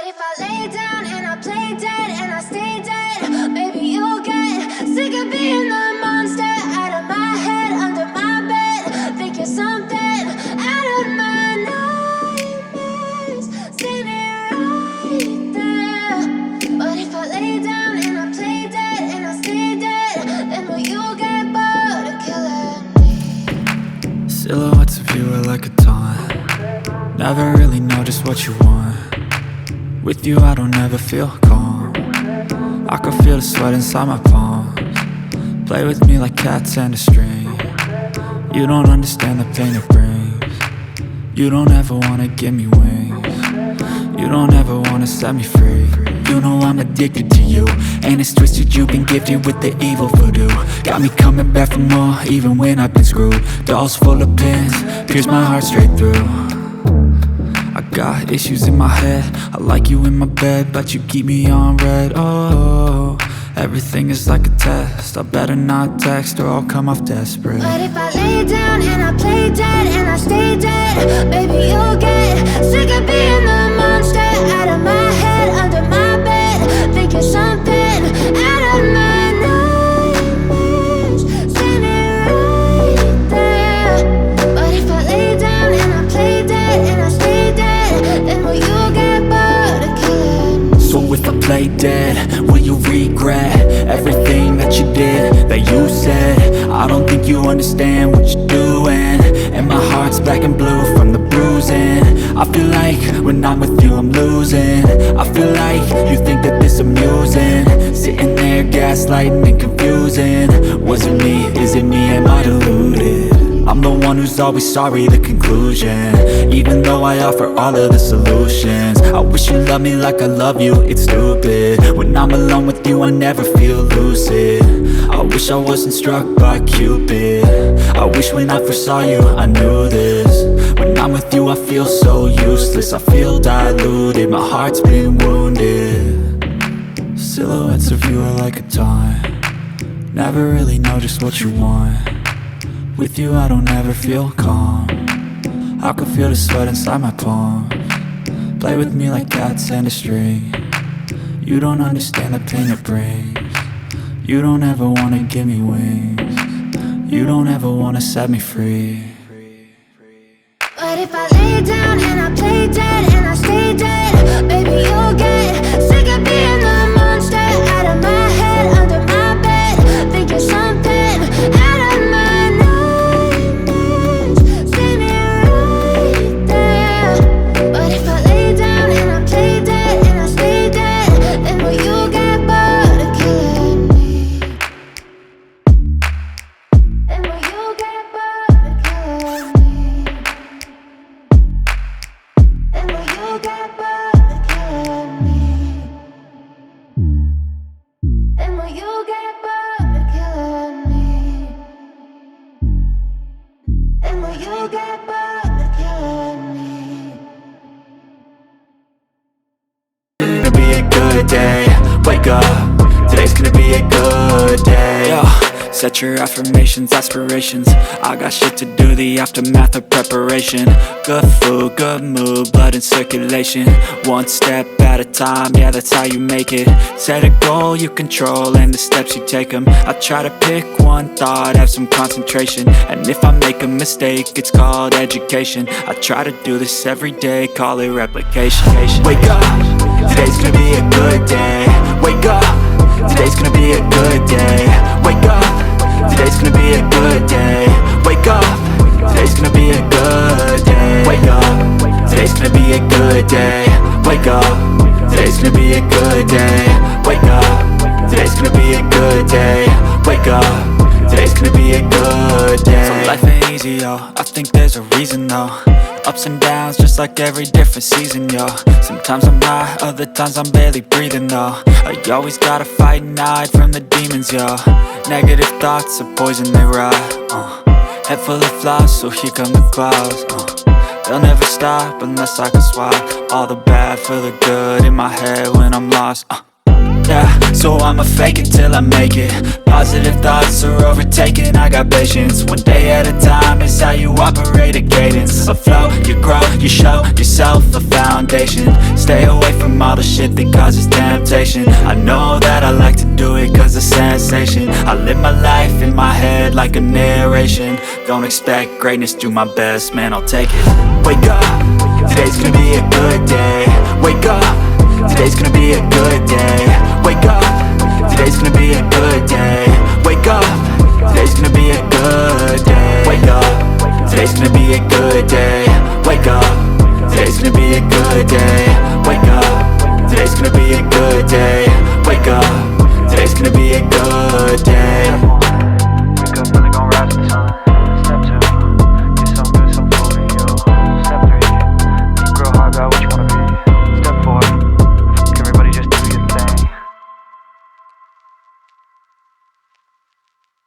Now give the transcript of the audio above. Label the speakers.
Speaker 1: But if I lay down and I play dead and I stay dead, maybe you'll get sick of being the monster out of my head, under my bed. Think you're something out of my nightmares, standing right there. But if I lay down and I play dead and I stay dead, then will you get bored of killing me?
Speaker 2: Silhouettes of you are like a taunt. Never really know just what you want. With you I don't ever feel calm. I can feel the sweat inside my palms. Play with me like cats and a string. You don't understand the pain it brings. You don't ever wanna give me wings. You don't ever wanna set me free. You know I'm addicted to you, and it's twisted, you've been gifted with the evil voodoo. Got me coming back for more, even when I've been screwed. Dolls full of pins, pierce my heart straight through. I got issues in my head, I like you in my bed, but you keep me on red. Oh, everything is like a test. I better not text or I'll come off desperate.
Speaker 1: But if I lay down and I play dead and I stay dead, maybe you'll get sick of being the monster out of my head, under my bed. Think you're something out of my nightmares, standing right there. But if I lay down and I play dead and I stay dead, then will you get bored of killing me?
Speaker 2: So if I play dead, will you regret everything that you did, that you said? I don't think you understand what you're doing, and my heart's black and blue from the bruising. I feel like when I'm with you I'm losing. I feel like you think that this amusing, sitting there gaslighting and confusing. Was it me? Is it me? Am I deluded? I'm the one who's always sorry, the conclusion, even though I offer all of the solutions. I wish you loved me like I love you, it's stupid. When I'm alone with you I never feel lucid. I wish I wasn't struck by Cupid. I wish when I first saw you I knew this. When I'm with you I feel so useless, I feel diluted, my heart's been wounded. Silhouettes of you are like a taunt. Never really know just what you want. With you I don't ever feel calm. I can feel the sweat inside my palms. Play with me like cats and a string. You don't understand the pain it brings. You don't ever wanna give me wings. You don't ever wanna set me free.
Speaker 1: But if I lay down and I play dead and I stay dead, maybe you'll get sick of being the monster out of my head, under my bed. Think you're something out of my nightmares, standing right there. But if I lay down and I play dead and I stay dead, then will you get bored of killing me? Then will you get bored of killing me? And will you get bored of killing me? And will you get bored of killing me? And will you get bored of killing me?
Speaker 2: Gonna be a good day, wake up, today's gonna be a good day. Yo, set your affirmations, aspirations. I got shit to do, the aftermath of preparation. Good food, good mood, blood in circulation. One step at a time, yeah, that's how you make it. Set a goal you control and the steps you take them. I try to pick one thought, have some concentration, and if I make a mistake, it's called education. I try to do this every day, call it replication. Wake up, today's gonna be a good day. Wake up, today's gonna be a good day. Wake up, today's gonna be a good day. Wake up, today's gonna be a good day. Wake up, today's gonna be a good day. Wake up, today's gonna be a good day. Wake up, today's gonna be a good day. Wake up, today's gonna be a good day. So life ain't easy, yo, I think there's a reason though. Ups and downs, just like every different season, yo. Sometimes I'm high, other times I'm barely breathing, though. I always gotta fight and hide from the demons, yo. Negative thoughts are poison, they rot. Head full of flies, so here come the clouds. They'll never stop unless I can swap all the bad for the good in my head when I'm lost. Yeah, so I'ma fake it till I make it. Positive thoughts are overtaken, I got patience. One day at a time is how you operate a cadence. A flow, you grow, you show yourself a foundation. Stay away from all the shit that causes temptation. I know that I like to do it cause it's sensation. I live my life in my head like a narration. Don't expect greatness, do my best, man, I'll take it. Wake up, today's gonna be a good day. Wake up, today's gonna be a good day. Wake up, today's gonna be a good day. Wake up, today's gonna be a good day. Wake up, today's gonna be a good day. Wake up, today's gonna be a good day. Wake up, today's gonna be a good day. Wake up, today's gonna be a good day.